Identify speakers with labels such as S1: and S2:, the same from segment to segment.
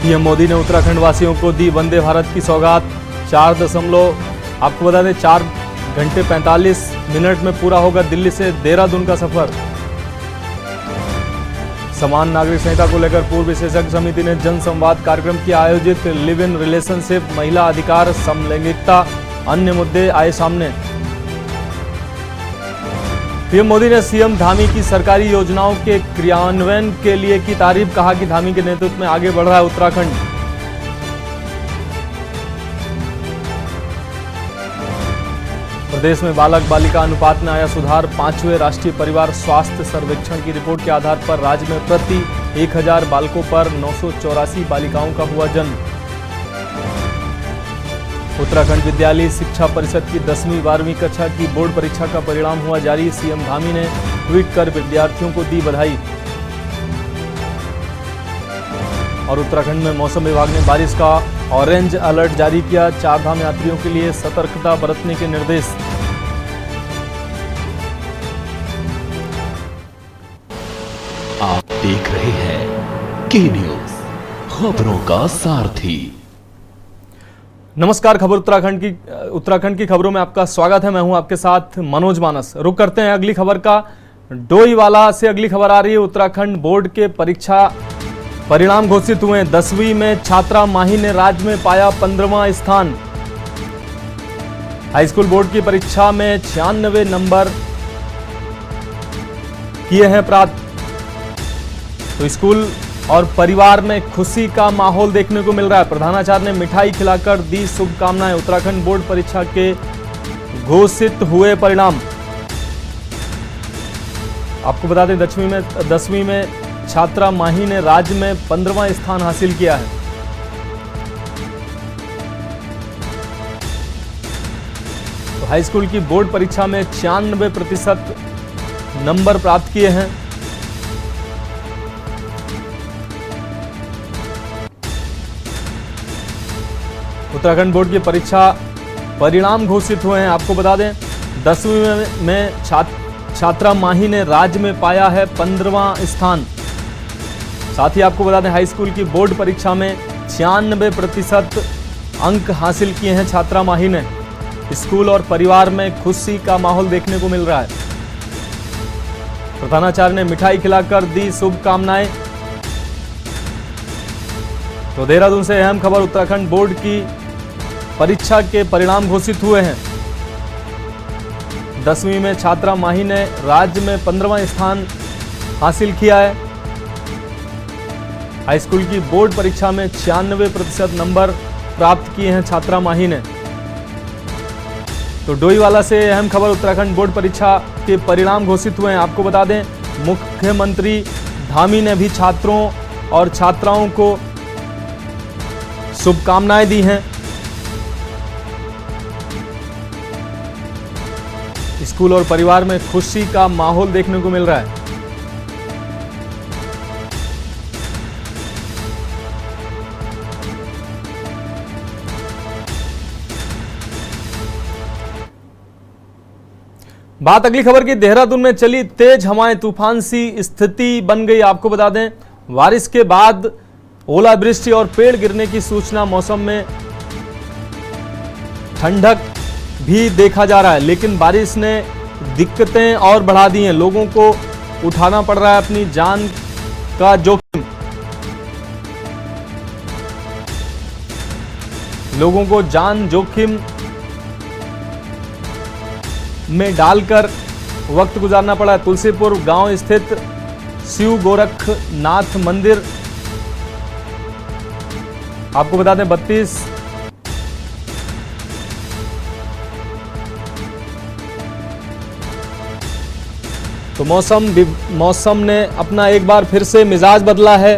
S1: PM Modi ने उत्तराखंड वासियों को दी वंदे भारत की सौगात। आपको बता दें 4 घंटे 45 मिनट में पूरा होगा दिल्ली से देहरादून का सफर। समान नागरिक संहिता को लेकर पूर्व विशेषज्ञ समिति ने जन संवाद कार्यक्रम किया आयोजित। लिव इन रिलेशनशिप, महिला अधिकार, समलैंगिकता, अन्य मुद्दे आए सामने। पीएम मोदी ने सीएम धामी की सरकारी योजनाओं के क्रियान्वयन के लिए की तारीफ। कहा कि धामी के नेतृत्व में आगे बढ़ रहा है उत्तराखंड। प्रदेश में बालक बालिका अनुपात में आया सुधार। 5वें राष्ट्रीय परिवार स्वास्थ्य सर्वेक्षण की रिपोर्ट के आधार पर राज्य में प्रति 1000 बालकों पर 984 बालिकाओं का हुआ जन्म। उत्तराखंड विद्यालय शिक्षा परिषद की 10वीं 12वीं कक्षा की बोर्ड परीक्षा का परिणाम हुआ जारी। सीएम धामी ने ट्वीट कर विद्यार्थियों को दी बधाई। और उत्तराखंड में मौसम विभाग ने बारिश का ऑरेंज अलर्ट जारी किया। 4 धाम यात्रियों के लिए सतर्कता बरतने के निर्देश।
S2: आप देख रहे हैं के न्यूज, खबरों का सारथी।
S1: नमस्कार, खबर उत्तराखंड की खबरों में आपका स्वागत है। मैं हूं आपके साथ मनोज मानस। रुक करते हैं अगली खबर का। डोईवाला से अगली खबर आ रही है। उत्तराखंड बोर्ड के परीक्षा परिणाम घोषित हुए। 10वीं में छात्रा माही ने राज्य में पाया 15वां स्थान। हाईस्कूल बोर्ड की परीक्षा में 96 नंबर किए हैं प्राप्त। तो स्कूल और परिवार में खुशी का माहौल देखने को मिल रहा है। प्रधानाचार्य ने मिठाई खिलाकर दी शुभकामनाएं। उत्तराखंड बोर्ड परीक्षा के घोषित हुए परिणाम। आपको बता दें 10वीं में छात्रा माही ने राज्य में 15वां स्थान हासिल किया है। तो हाई स्कूल की बोर्ड परीक्षा में 96% नंबर प्राप्त किए हैं। उत्तराखंड बोर्ड की परीक्षा परिणाम घोषित हुए हैं। आपको बता दें 10वीं में छात्रा माही ने राज्य में पाया है 15वां स्थान। साथ ही आपको बता दें हाई स्कूल की बोर्ड परीक्षा में 96% अंक हासिल किए हैं छात्रा माही ने। स्कूल और परिवार में खुशी का माहौल देखने को मिल रहा है। प्रधानाचार्य ने मिठाई खिलाकर दी शुभकामनाएं। तो देहरादून से अहम खबर। उत्तराखंड बोर्ड की परीक्षा के परिणाम घोषित हुए हैं। 10वीं में छात्रा माही ने राज्य में 15वां स्थान हासिल किया है। हाई स्कूल की बोर्ड परीक्षा में 96% नंबर प्राप्त किए हैं छात्रा माही ने। तो डोईवाला से अहम खबर। उत्तराखंड बोर्ड परीक्षा के परिणाम घोषित हुए हैं। आपको बता दें मुख्यमंत्री धामी ने भी छात्रों और छात्राओं को शुभकामनाएं दी हैं। स्कूल और परिवार में खुशी का माहौल देखने को मिल रहा है। बात अगली खबर की। देहरादून में चली तेज हवाएं, तूफान सी स्थिति बन गई। आपको बता दें बारिश के बाद ओलावृष्टि और पेड़ गिरने की सूचना। मौसम में ठंडक भी देखा जा रहा है, लेकिन बारिश ने दिक्कतें और बढ़ा दी हैं। लोगों को उठाना पड़ रहा है अपनी जान का जोखिम। लोगों को जान जोखिम में डालकर वक्त गुजारना पड़ा है। तुलसीपुर गांव स्थित शिव गोरखनाथ मंदिर, आपको बता दें 32 तो मौसम ने अपना एक बार फिर से मिजाज बदला है।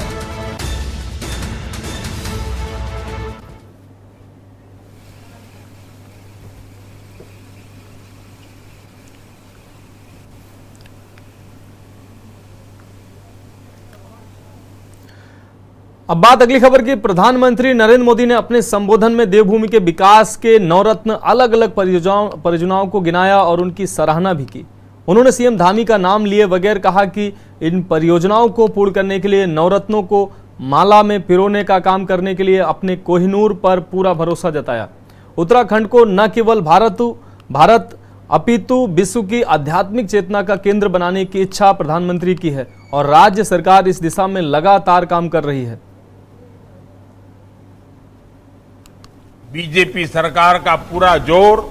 S1: अब बात अगली खबर की। प्रधानमंत्री नरेंद्र मोदी ने अपने संबोधन में देवभूमि के विकास के नवरत्न अलग अलग परियोजनाओं को गिनाया और उनकी सराहना भी की। उन्होंने सीएम धामी का नाम लिए बगैर कहा कि इन परियोजनाओं को पूर्ण करने के लिए नवरत्नों को माला में पिरोने का काम करने के लिए अपने कोहिनूर पर पूरा भरोसा जताया। उत्तराखंड को न केवल भारत अपितु विश्व की आध्यात्मिक चेतना का केंद्र बनाने की इच्छा प्रधानमंत्री की है और राज्य सरकार इस दिशा में लगातार काम कर रही है।
S3: बीजेपी सरकार का पूरा जोर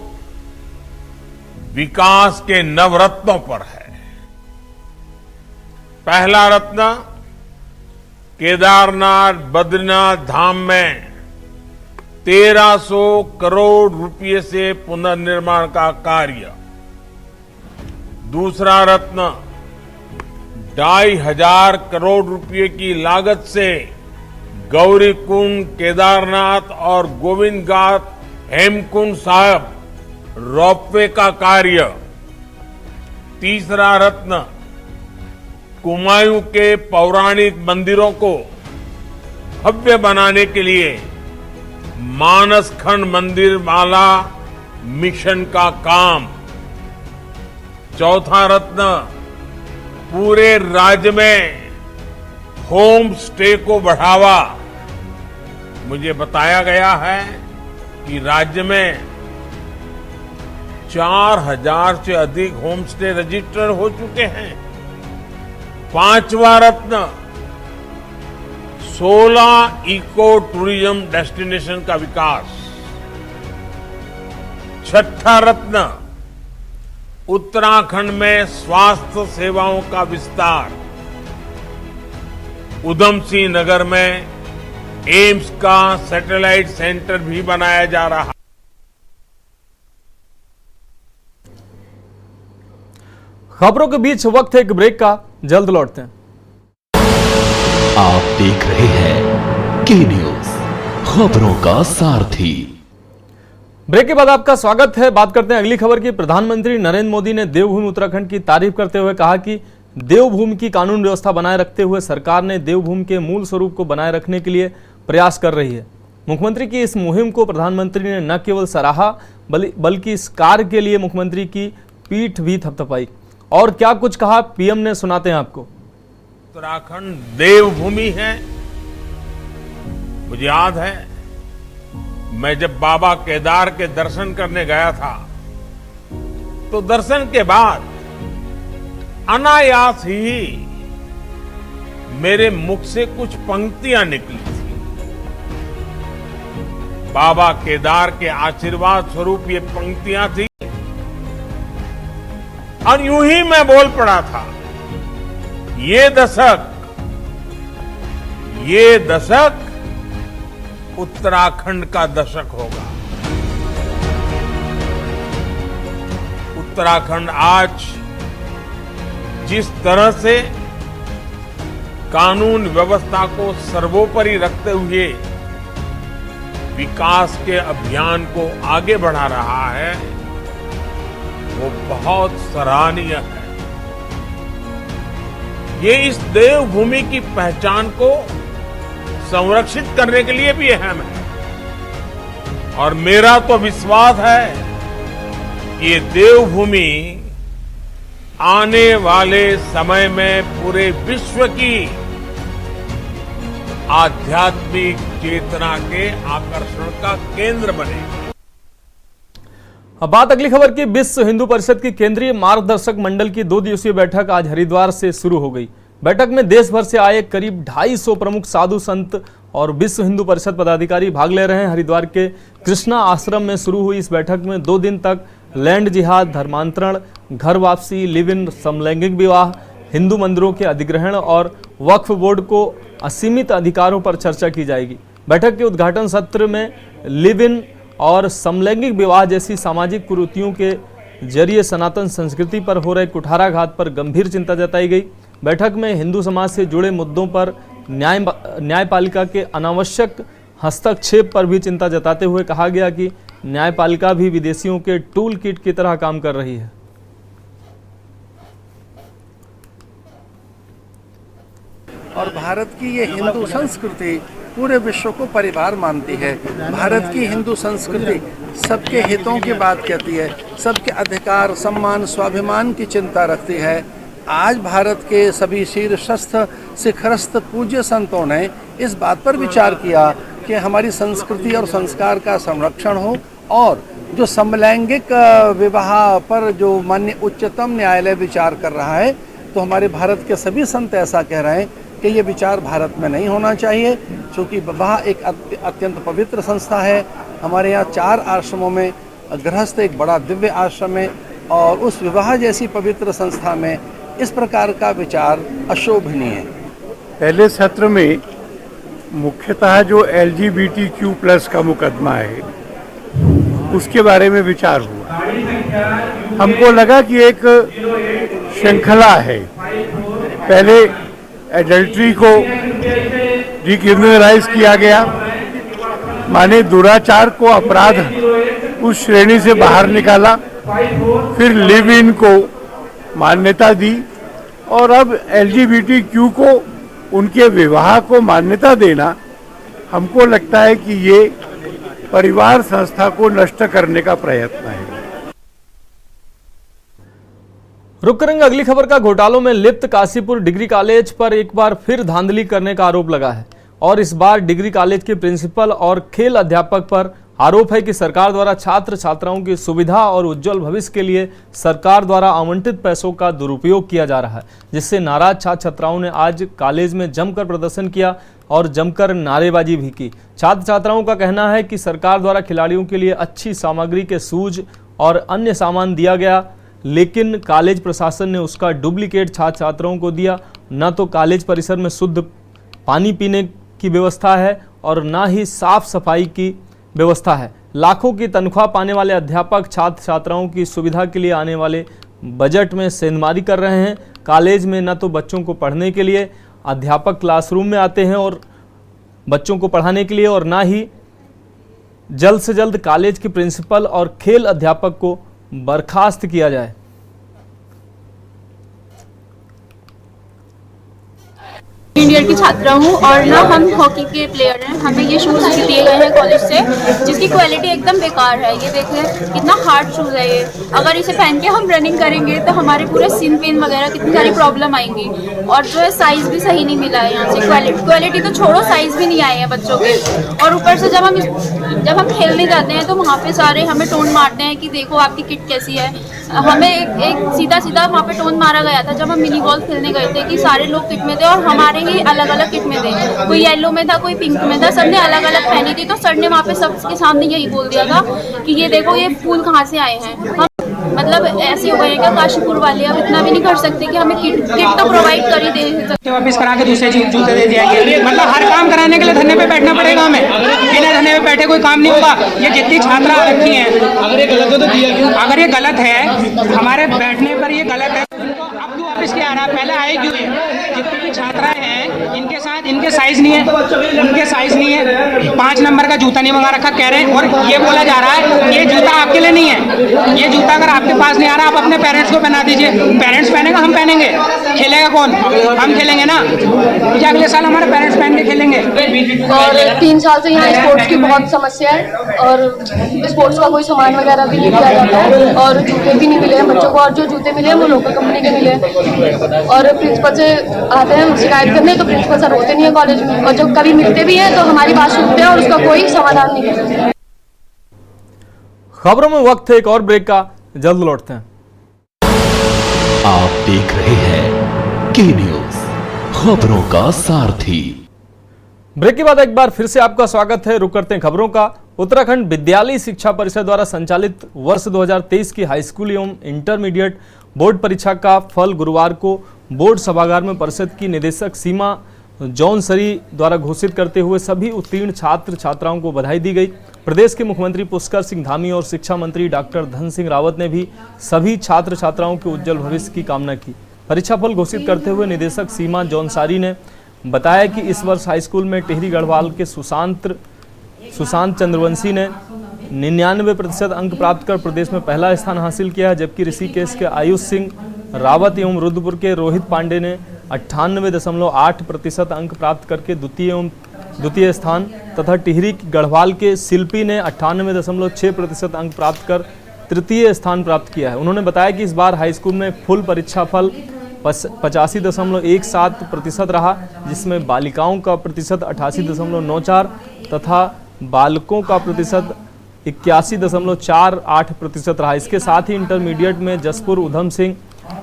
S3: विकास के नवरत्नों पर है। पहला रत्न केदारनाथ बद्रीनाथ धाम में 1300 करोड़ रुपए से पुनर्निर्माण का कार्य। दूसरा रत्न 2500 करोड़ रुपए की लागत से गौरी कुंड, केदारनाथ और गोविंद घाट हेमकुंड साहिब रोपवे का कार्य। तीसरा रत्न कुमायूं के पौराणिक मंदिरों को भव्य बनाने के लिए मानसखंड मंदिर माला मिशन का काम। चौथा रत्न पूरे राज्य में होम स्टे को बढ़ावा। मुझे बताया गया है कि राज्य में 4000 से अधिक होम स्टे रजिस्टर हो चुके हैं। पांचवा रत्न 16 इको टूरिज्म डेस्टिनेशन का विकास। छठा रत्न उत्तराखंड में स्वास्थ्य सेवाओं का विस्तार। उधम सिंह नगर में एम्स का सैटेलाइट सेंटर भी बनाया जा रहा है।
S1: खबरों के बीच वक्त है एक ब्रेक का, जल्द लौटते हैं।
S2: आप देख रहे हैं के न्यूज, खबरों का सारथी।
S1: ब्रेक के बाद आपका स्वागत है। बात करते हैं अगली खबर की। प्रधानमंत्री नरेंद्र मोदी ने देवभूमि उत्तराखंड की तारीफ करते हुए कहा कि देवभूमि की कानून व्यवस्था बनाए रखते हुए सरकार ने देवभूमि के मूल स्वरूप को बनाए रखने के लिए प्रयास कर रही है। मुख्यमंत्री की इस मुहिम को प्रधानमंत्री ने न केवल सराहा बल्कि इस कार्य के लिए मुख्यमंत्री की पीठ भी थपथपाई। और क्या कुछ कहा पीएम ने, सुनाते हैं आपको।
S3: उत्तराखंड देवभूमि है। मुझे याद है मैं जब बाबा केदार के दर्शन करने गया था तो दर्शन के बाद अनायास ही मेरे मुख से कुछ पंक्तियां निकली थी। बाबा केदार के आशीर्वाद स्वरूप ये पंक्तियां थी और यूं ही मैं बोल पड़ा था, ये दशक उत्तराखंड का दशक होगा। उत्तराखंड आज जिस तरह से कानून व्यवस्था को सर्वोपरि रखते हुए विकास के अभियान को आगे बढ़ा रहा है, वो बहुत सराहनीय है। ये इस देवभूमि की पहचान को संरक्षित करने के लिए भी अहम है। और मेरा तो विश्वास है कि ये देवभूमि आने वाले समय में पूरे विश्व की आध्यात्मिक चेतना के आकर्षण का केंद्र बनेगी।
S1: अब बात अगली खबर की। विश्व हिंदू परिषद की केंद्रीय मार्गदर्शक मंडल की 2 दिवसीय बैठक आज हरिद्वार से शुरू हो गई। बैठक में देश भर से आए करीब 250 प्रमुख साधु संत और विश्व हिंदू परिषद पदाधिकारी भाग ले रहे हैं। हरिद्वार के कृष्णा आश्रम में शुरू हुई इस बैठक में 2 दिन तक लैंड जिहाद, धर्मांतरण, घर वापसी, लिव इन, समलैंगिक विवाह, हिंदू मंदिरों के अधिग्रहण और वक्फ बोर्ड को असीमित अधिकारों पर चर्चा की जाएगी। बैठक के उद्घाटन सत्र में लिव इन और समलैंगिक विवाह जैसी सामाजिक कुरीतियों के जरिए सनातन संस्कृति पर हो रहे कुठाराघात पर गंभीर चिंता जताई गई। बैठक में हिंदू समाज से जुड़े मुद्दों पर न्यायपालिका के अनावश्यक हस्तक्षेप पर भी चिंता जताते हुए कहा गया कि न्यायपालिका भी विदेशियों के टूल किट की तरह काम कर रही है।
S4: और भारत की ये हिंदू संस्कृति पूरे विश्व को परिवार मानती है। भारत की हिंदू संस्कृति सबके हितों की बात कहती है, सबके अधिकार, सम्मान, स्वाभिमान की चिंता रखती है। आज भारत के सभी शीर्षस्थ शिखरस्थ पूज्य संतों ने इस बात पर विचार किया कि हमारी संस्कृति और संस्कार का संरक्षण हो और जो समलैंगिक विवाह पर जो माननीय उच्चतम न्यायालय विचार कर रहा है, तो हमारे भारत के सभी संत ऐसा कह रहे हैं कि ये विचार भारत में नहीं होना चाहिए, क्योंकि विवाह एक अत्यंत पवित्र संस्था है। हमारे यहाँ 4 आश्रमों में गृहस्थ एक बड़ा दिव्य आश्रम है और उस विवाह जैसी पवित्र संस्था में इस प्रकार का विचार अशोभनीय है।
S5: पहले सत्र में मुख्यतः जो LGBTQ+ का मुकदमा है उसके बारे में विचार हुआ। हमको लगा कि एक श्रृंखला है, पहले एडल्ट्री को डिक्रिमिनलाइज किया गया, माने दुराचार को अपराध उस श्रेणी से बाहर निकाला, फिर लिव इन को मान्यता दी और अब LGBTQ को उनके विवाह को मान्यता देना हमको लगता है कि ये परिवार संस्था को नष्ट करने का प्रयत्न है।
S1: रुक करेंगे अगली खबर का। घोटालों में लिप्त काशीपुर डिग्री कॉलेज पर एक बार फिर धांधली करने का आरोप लगा है और इस बार डिग्री कॉलेज के प्रिंसिपल और खेल अध्यापक पर आरोप है कि सरकार द्वारा छात्र छात्राओं की सुविधा और उज्जवल भविष्य के लिए सरकार द्वारा आवंटित पैसों का दुरुपयोग किया जा रहा है, जिससे नाराज छात्र छात्राओं ने आज कॉलेज में जमकर प्रदर्शन किया और जमकर नारेबाजी भी की। छात्र छात्राओं का कहना है कि सरकार द्वारा खिलाड़ियों के लिए अच्छी सामग्री के शूज और अन्य सामान दिया गया, लेकिन कॉलेज प्रशासन ने उसका डुप्लीकेट छात्र छात्राओं को दिया। न तो कॉलेज परिसर में शुद्ध पानी पीने की व्यवस्था है और न ही साफ सफाई की व्यवस्था है। लाखों की तनख्वाह पाने वाले अध्यापक छात्र छात्राओं की सुविधा के लिए आने वाले बजट में सेंधमारी कर रहे हैं। कॉलेज में न तो बच्चों को पढ़ने के लिए अध्यापक क्लासरूम में आते हैं और बच्चों को पढ़ाने के लिए, और ना ही जल्द से जल्द कॉलेज के प्रिंसिपल और खेल अध्यापक को बर्खास्त किया जाए।
S6: इंडियन की छात्रा हूँ और ना हम हॉकी के प्लेयर हैं। हमें ये शूज़ दिए गए हैं कॉलेज से, जिसकी क्वालिटी एकदम बेकार है। ये देखें कितना हार्ड शूज़ है ये। अगर इसे पहन के हम रनिंग करेंगे तो हमारे पूरे सिन पेन वगैरह कितनी सारी प्रॉब्लम आएंगी। और जो है साइज़ भी सही नहीं मिला है यहाँ से। क्वालिटी तो छोड़ो, साइज़ भी नहीं आए हैं बच्चों के। और ऊपर से जब हम खेलने जाते हैं तो वहाँ पे सारे हमें टोन मारते हैं कि देखो आपकी किट कैसी है। हमें एक सीधा वहाँ पे टोन मारा गया था जब हम मिनी गोल्फ खेलने गए थे कि सारे लोग किट में थे और हमारे ही अलग अलग किट में थे। कोई येलो में था, कोई पिंक में था, सबने अलग अलग पहनी थी। तो सर ने वहाँ पे सबके सामने यही बोल दिया था कि ये देखो ये फूल कहाँ से आए हैं। हम मतलब ऐसे हो गए हैं कि काशीपुर वाले अब इतना भी नहीं कर सकते कि हमें किट तो प्रोवाइड कर ही दे।
S7: वापस करा के दूसरे जूते दे दिया। मतलब हर काम कराने के लिए धरने पे बैठना पड़ेगा हमें। बिना धरने पे बैठे कोई काम नहीं होगा। ये जितनी छात्रा रखी हैं, अगर ये गलत है तो दिया क्यों? अगर ये गलत है, हमारे बैठने पर ये गलत है, अब क्यों वापस क्या आ रहा है? पहले आए क्यों? जितनी भी छात्राएं हैं इनके साथ इनके साइज नहीं है, उनके साइज नहीं है। 5 नंबर का जूता नहीं मंगा रखा कह रहे हैं। और ये बोला जा रहा है ये जूता आपके लिए नहीं है। ये जूता अगर आपके पास नहीं आ रहा, आप अपने पेरेंट्स को पहना दीजिए। पेरेंट्स पहनेगा, हम पहनेंगे। खेलेगा कौन? हम खेलेंगे ना। मुझे अगले साल हमारे पेरेंट्स पहन के खेलेंगे।
S8: और 3 साल से यहाँ स्पोर्ट्स की बहुत समस्या है और स्पोर्ट्स का कोई सामान वगैरह भी नहीं दिया जाता है और जूते भी नहीं मिले हैं बच्चों को। और जो जूते मिले हैं वो लोकल कंपनी के मिले हैं। और प्रिंसिपल से आते हैं शिकायत करने तो प्रिंसिपल सर होते नहीं है कॉलेज में, और जब कभी मिलते भी हैं तो हमारी बात सुनते हैं और उसका कोई समाधान नहीं करते।
S1: खबरों में वक्त है एक और ब्रेक का, जल्द लौटते हैं।
S2: आप देख रहे हैं के न्यूज, खबरों का सारथी।
S1: ब्रेक के बाद एक बार फिर से आपका स्वागत है। रुक करते हैं खबरों का। उत्तराखंड विद्यालय शिक्षा परिषद द्वारा संचालित वर्ष 2023 की हाई स्कूल एवं इंटरमीडिएट बोर्ड परीक्षा का फल गुरुवार को बोर्ड सभागार में परिषद की निदेशक सीमा जौनसरी द्वारा घोषित करते हुए सभी उत्तीर्ण छात्र छात्राओं को बधाई दी गई। प्रदेश के मुख्यमंत्री पुष्कर सिंह धामी और शिक्षा मंत्री डॉक्टर धन सिंह रावत ने भी सभी छात्र छात्राओं के उज्जवल भविष्य की कामना की। परीक्षा फल घोषित करते हुए निदेशक सीमा जौनसारी ने बताया कि इस वर्ष हाई स्कूल में टिहरी गढ़वाल के सुशांत चंद्रवंशी ने 99% अंक प्राप्त कर प्रदेश में पहला स्थान हासिल किया है, जबकि ऋषिकेश के आयुष सिंह रावत एवं रुद्रपुर के रोहित पांडे ने 98.8% अंक प्राप्त करके द्वितीय स्थान तथा टिहरी गढ़वाल के शिल्पी ने 98.6% अंक प्राप्त कर तृतीय स्थान प्राप्त किया है। उन्होंने बताया कि इस बार हाई स्कूल में फुल परीक्षा फल 85.17% रहा, जिसमें बालिकाओं का प्रतिशत 88.94 तथा बालकों का प्रतिशत 81.48% रहा। इसके साथ ही इंटरमीडिएट में जसपुर उधम सिंह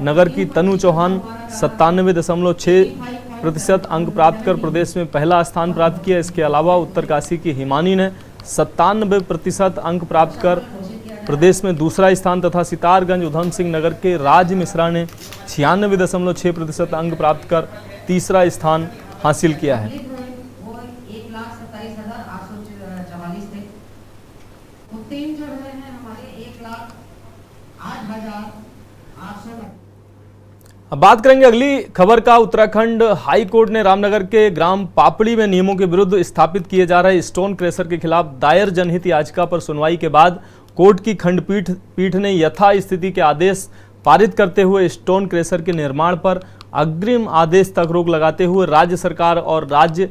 S1: नगर की तनु चौहान 97.6% अंक प्राप्त कर प्रदेश में पहला स्थान प्राप्त किया। इसके अलावा उत्तरकाशी की हिमानी ने 97% अंक प्राप्त कर प्रदेश में दूसरा स्थान तथा सितारगंज उधम सिंह नगर के राज मिश्रा ने 96.6% अंक प्राप्त कर तीसरा स्थान हासिल किया है। अब बात करेंगे अगली खबर का। उत्तराखंड हाई कोर्ट ने रामनगर के ग्राम पापड़ी में नियमों के विरुद्ध स्थापित किए जा रहे स्टोन क्रशर के खिलाफ दायर जनहित याचिका पर सुनवाई के बाद कोर्ट की खंडपीठ ने यथा स्थिति के आदेश पारित करते हुए स्टोन क्रशर के निर्माण पर अग्रिम आदेश तक रोक लगाते हुए राज्य सरकार और राज्य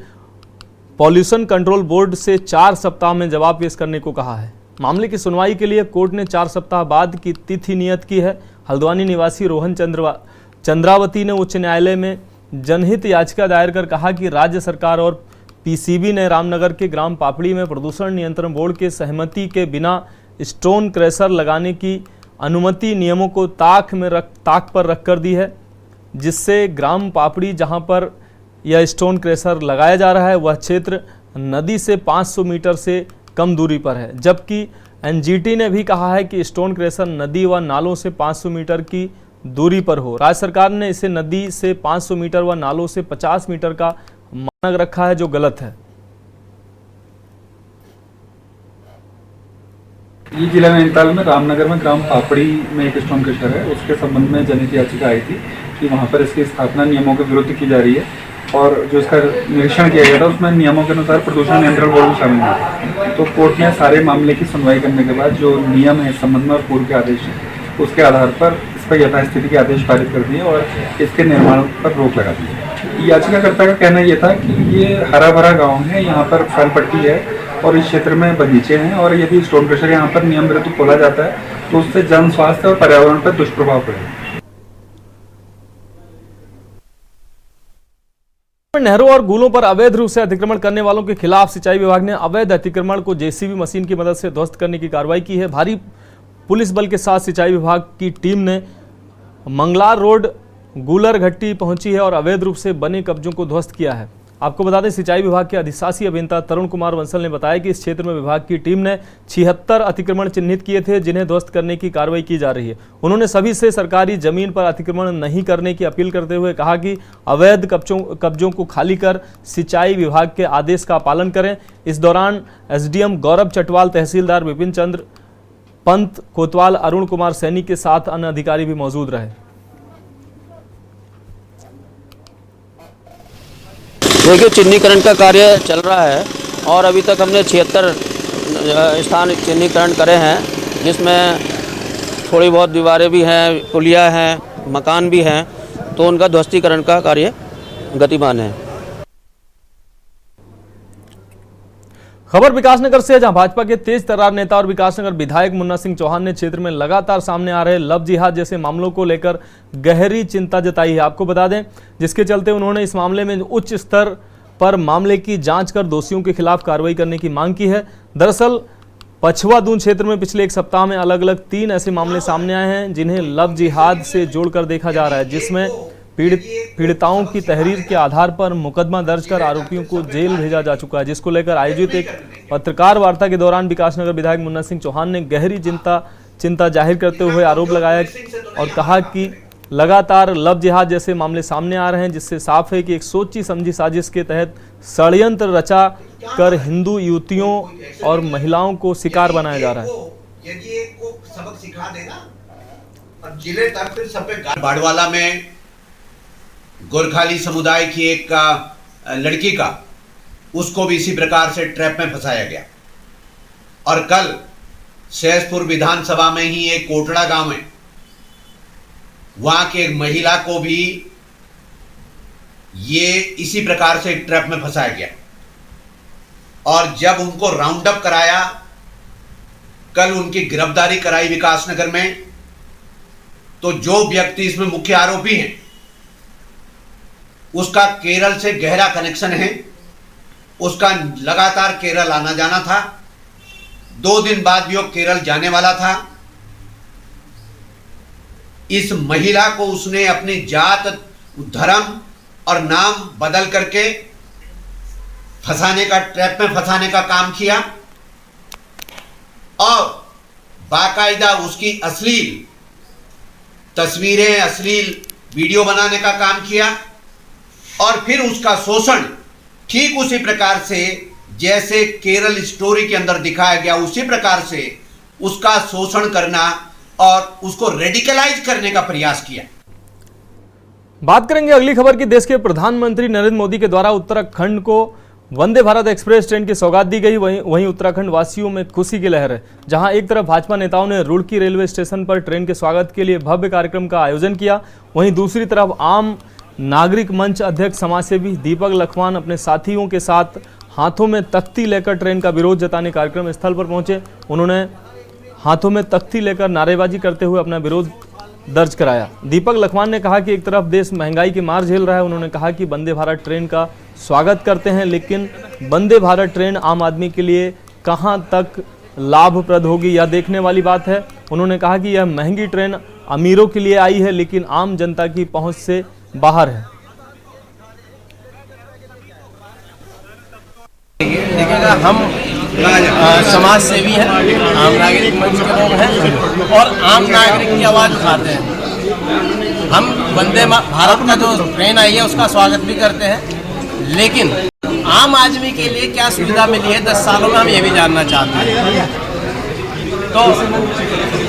S1: पॉल्यूशन कंट्रोल बोर्ड से 4 सप्ताह में जवाब पेश करने को कहा है। मामले की सुनवाई के लिए कोर्ट ने 4 सप्ताह बाद की तिथि नियत की है। हल्द्वानी निवासी रोहन चंद्रावती ने उच्च न्यायालय में जनहित याचिका दायर कर कहा कि राज्य सरकार और पीसीबी ने रामनगर के ग्राम पापड़ी में प्रदूषण नियंत्रण बोर्ड के सहमति के बिना स्टोन क्रशर लगाने की अनुमति नियमों को ताक पर रख कर दी है, जिससे ग्राम पापड़ी जहां पर यह स्टोन क्रशर लगाया जा रहा है वह क्षेत्र नदी से 500 मीटर से कम दूरी पर है। जबकि एनजीटी ने भी कहा है कि स्टोन क्रशर नदी व नालों से 500 मीटर की दूरी पर हो। राज्य सरकार ने इसे नदी से 500 मीटर व नालों से 50 मीटर का मानक रखा है, जो गलत है।
S9: ये जिला नैनीताल में रामनगर में ग्राम पापड़ी में एक स्टोन क्रशर है, उसके संबंध में जनहित याचिका आई थी कि वहाँ पर इसकी स्थापना नियमों के विरुद्ध की जा रही है और जो इसका निरीक्षण किया गया था उसमें नियमों के अनुसार प्रदूषण नियंत्रण बोर्ड भी शामिल है। तो कोर्ट ने सारे मामले की सुनवाई करने के बाद जो नियम है इस संबंध में और पूर्व के आदेश है उसके आधार पर इस पर यथास्थिति के आदेश पारित कर दिए और इसके निर्माण पर रोक लगा दी। याचिकाकर्ता का कहना ये था कि ये हरा भरा गाँव है, यहाँ पर फसल पट्टी है और इस क्षेत्र में बगीचे हैं और यदि स्टोन क्रशर यहाँ पर नियम विरुद्ध खोला जाता है तो उससे जन स्वास्थ्य और पर्यावरण पर दुष्प्रभाव पड़ेगा।
S1: नहरों और गूलों पर अवैध रूप से अतिक्रमण करने वालों के खिलाफ सिंचाई विभाग ने अवैध अतिक्रमण को जेसीबी मशीन की मदद से ध्वस्त करने की कार्रवाई की है। भारी पुलिस बल के साथ सिंचाई विभाग की टीम ने मंगलार रोड गूलर घट्टी पहुंची है और अवैध रूप से बने कब्जों को ध्वस्त किया है। आपको बता दें, सिंचाई विभाग के अधिशासी अभियंता तरुण कुमार बंसल ने बताया कि इस क्षेत्र में विभाग की टीम ने 76 अतिक्रमण चिन्हित किए थे, जिन्हें ध्वस्त करने की कार्रवाई की जा रही है। उन्होंने सभी से सरकारी जमीन पर अतिक्रमण नहीं करने की अपील करते हुए कहा कि अवैध कब्जों को खाली कर सिंचाई विभाग के आदेश का पालन करें। इस दौरान एसडीएम गौरव चटवाल, तहसीलदार विपिन चंद्र पंत कोतवाल, अरुण कुमार सैनी के साथ अन्य अधिकारी भी मौजूद रहे।
S10: देखिए, चिन्हीकरण का कार्य चल रहा है और अभी तक हमने 76 स्थान चिन्हीकरण करे हैं, जिसमें थोड़ी बहुत दीवारें भी हैं, पुलिया हैं, मकान भी हैं, तो उनका ध्वस्तीकरण का कार्य गतिमान है।
S1: खबर विकासनगर से, जहां भाजपा के तेज तर्रार नेता और विकासनगर विधायक मुन्ना सिंह चौहान ने क्षेत्र में लगातार सामने आ रहे लव जिहाद जैसे मामलों को लेकर गहरी चिंता जताई है। आपको बता दें, जिसके चलते उन्होंने इस मामले में उच्च स्तर पर मामले की जांच कर दोषियों के खिलाफ कार्रवाई करने की मांग की है। दरअसल पछवा दून क्षेत्र में पिछले एक सप्ताह में अलग अलग 3 ऐसे मामले सामने आए हैं जिन्हें लव जिहाद से जोड़कर देखा जा रहा है, जिसमें पीड़िताओं की तहरीर के आधार पर मुकदमा दर्ज कर आरोपियों को जेल भेजा जा चुका है, जिसको लेकर आयोजित एक पत्रकार वार्ता के दौरान विकासनगर विधायक मुन्ना सिंह चौहान ने गहरी चिंता जाहिर करते हुए आरोप लगाया और कहा कि लगातार लव जिहाद जैसे मामले सामने आ रहे हैं, जिससे साफ है कि एक सोची समझी साजिश के तहत षड्यंत्र रचा कर हिंदू युवतियों और महिलाओं को शिकार बनाया जा रहा है।
S11: यदि एक को सबक सिखा देना और जिले तक फिर सब पे बाड़वाला में गोरखाली समुदाय की एक लड़की का उसको भी इसी प्रकार से ट्रैप में फंसाया गया। और कल सहसपुर विधानसभा में ही एक कोटड़ा गांव है, वहां के एक महिला को भी ये इसी प्रकार से ट्रैप में फंसाया गया। और जब उनको राउंड अप कराया, कल उनकी गिरफ्तारी कराई विकासनगर में, तो जो व्यक्ति इसमें मुख्य आरोपी हैं उसका केरल से गहरा कनेक्शन है, उसका लगातार केरल आना जाना था। 2 दिन बाद भी वो केरल जाने वाला था। इस महिला को उसने अपनी जात, धर्म और नाम बदल करके फंसाने का, ट्रैप में फंसाने का काम किया और बाकायदा उसकी अश्लील तस्वीरें, अश्लील वीडियो बनाने का काम किया और फिर उसका शोषण ठीक उसी प्रकार से जैसे केरल स्टोरी के अंदर दिखाया गया, उसी प्रकार से उसका शोषण करना और उसको रेडिकलाइज करने का प्रयास किया।
S1: बात करेंगे अगली खबर की। देश के प्रधानमंत्री नरेंद्र मोदी के द्वारा उत्तराखंड को वंदे भारत एक्सप्रेस ट्रेन की सौगात दी गई। वहीं उत्तराखंड वासियों में खुशी की लहर है, जहां एक तरफ भाजपा नेताओं ने रुड़की रेलवे स्टेशन पर ट्रेन के स्वागत के लिए भव्य कार्यक्रम का आयोजन किया, वहीं दूसरी तरफ आम नागरिक मंच अध्यक्ष समाजसेवी दीपक लखवान अपने साथियों के साथ हाथों में तख्ती लेकर ट्रेन का विरोध जताने कार्यक्रम स्थल पर पहुंचे। उन्होंने हाथों में तख्ती लेकर नारेबाजी करते हुए अपना विरोध दर्ज कराया। दीपक लखवान ने कहा कि एक तरफ देश महंगाई की मार झेल रहा है। उन्होंने कहा कि वंदे भारत ट्रेन का स्वागत करते हैं, लेकिन वंदे भारत ट्रेन आम आदमी के लिए कहां तक लाभप्रद होगी यह देखने वाली बात है। उन्होंने कहा कि यह महंगी ट्रेन अमीरों के लिए आई है, लेकिन आम जनता की पहुंच से बाहर है।
S12: देखिएगा, हम समाज सेवी हैं, आम नागरिक मंच के लोग हैं और आम नागरिक की आवाज़ उठाते हैं। हम वंदे भारत का जो ट्रेन आई है उसका स्वागत भी करते हैं, लेकिन आम आदमी के लिए क्या सुविधा मिली है 10 सालों में, हम ये भी जानना चाहते हैं। तो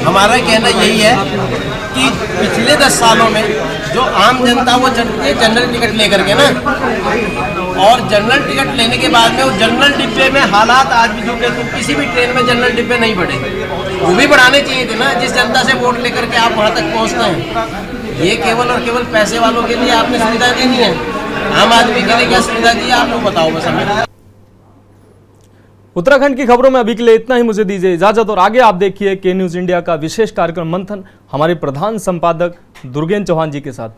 S12: हमारा कहना यही है कि पिछले 10 सालों में जो आम जनता वो जनरल टिकट लेकर के ना, और जनरल टिकट लेने के बाद में वो जनरल डिब्बे में हालात आज भी जो कि किसी भी ट्रेन में जनरल डिब्बे नहीं बढ़े, वो भी बढ़ाने चाहिए थे ना। जिस जनता से वोट लेकर के आप वहाँ तक पहुँचते हैं, ये केवल और केवल पैसे वालों के लिए आपने सुविधा देनी है। आम आदमी के लिए क्या सुविधा दी है आप लोग बताओ बस हमें।
S1: उत्तराखंड की खबरों में अभी के लिए इतना ही। मुझे दीजिए इजाजत और आगे आप देखिए के न्यूज इंडिया का विशेष कार्यक्रम मंथन हमारे प्रधान संपादक दुर्गेन चौहान जी के साथ।